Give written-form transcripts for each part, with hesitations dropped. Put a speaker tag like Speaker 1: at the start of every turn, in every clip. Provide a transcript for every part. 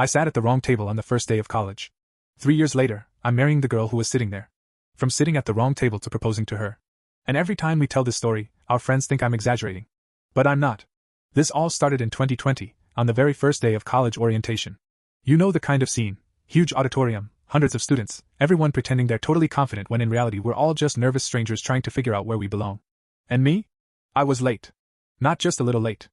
Speaker 1: I sat at the wrong table on the first day of college. 3 years later, I'm marrying the girl who was sitting there. From sitting at the wrong table to proposing to her. And every time we tell this story, our friends think I'm exaggerating. But I'm not. This all started in 2020, on the very first day of college orientation. You know the kind of scene: huge auditorium, hundreds of students, everyone pretending they're totally confident when in reality we're all just nervous strangers trying to figure out where we belong. And me? I was late. Not just a little late.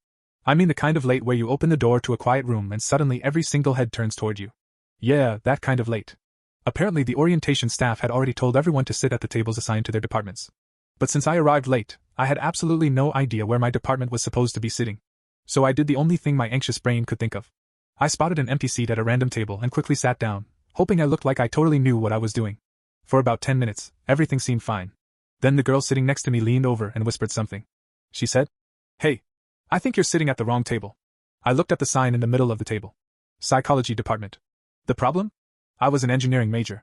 Speaker 1: I mean the kind of late where you open the door to a quiet room and suddenly every single head turns toward you. Yeah, that kind of late. Apparently the orientation staff had already told everyone to sit at the tables assigned to their departments. But since I arrived late, I had absolutely no idea where my department was supposed to be sitting. So I did the only thing my anxious brain could think of. I spotted an empty seat at a random table and quickly sat down, hoping I looked like I totally knew what I was doing. For about 10 minutes, everything seemed fine. Then the girl sitting next to me leaned over and whispered something. She said, "Hey, I think you're sitting at the wrong table." I looked at the sign in the middle of the table. Psychology department. The problem? I was an engineering major.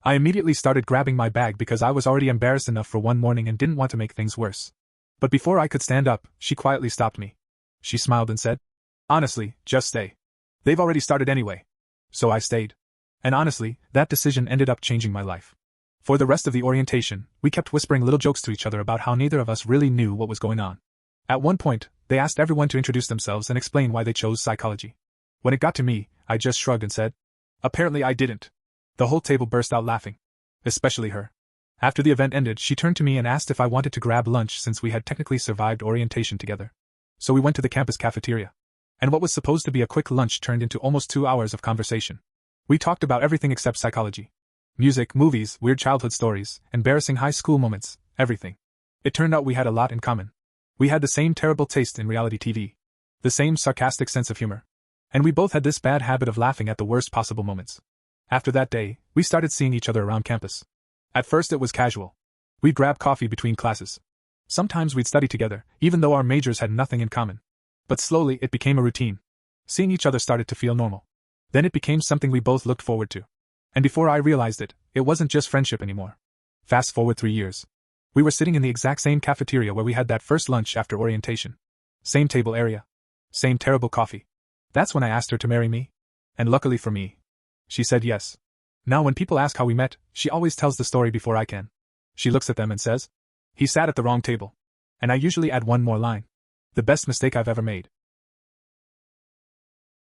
Speaker 1: I immediately started grabbing my bag because I was already embarrassed enough for one morning and didn't want to make things worse. But before I could stand up, she quietly stopped me. She smiled and said, "Honestly, just stay. They've already started anyway." So I stayed. And honestly, that decision ended up changing my life. For the rest of the orientation, we kept whispering little jokes to each other about how neither of us really knew what was going on. At one point, they asked everyone to introduce themselves and explain why they chose psychology. When it got to me, I just shrugged and said, "Apparently I didn't." The whole table burst out laughing. Especially her. After the event ended, she turned to me and asked if I wanted to grab lunch since we had technically survived orientation together. So we went to the campus cafeteria. And what was supposed to be a quick lunch turned into almost 2 hours of conversation. We talked about everything except psychology. Music, movies, weird childhood stories, embarrassing high school moments, everything. It turned out we had a lot in common. We had the same terrible taste in reality TV. The same sarcastic sense of humor. And we both had this bad habit of laughing at the worst possible moments. After that day, we started seeing each other around campus. At first it was casual. We'd grab coffee between classes. Sometimes we'd study together, even though our majors had nothing in common. But slowly it became a routine. Seeing each other started to feel normal. Then it became something we both looked forward to. And before I realized it, it wasn't just friendship anymore. Fast forward 3 years. We were sitting in the exact same cafeteria where we had that first lunch after orientation. Same table area. Same terrible coffee. That's when I asked her to marry me. And luckily for me, she said yes. Now when people ask how we met, she always tells the story before I can. She looks at them and says, "He sat at the wrong table." And I usually add one more line. The best mistake I've ever made.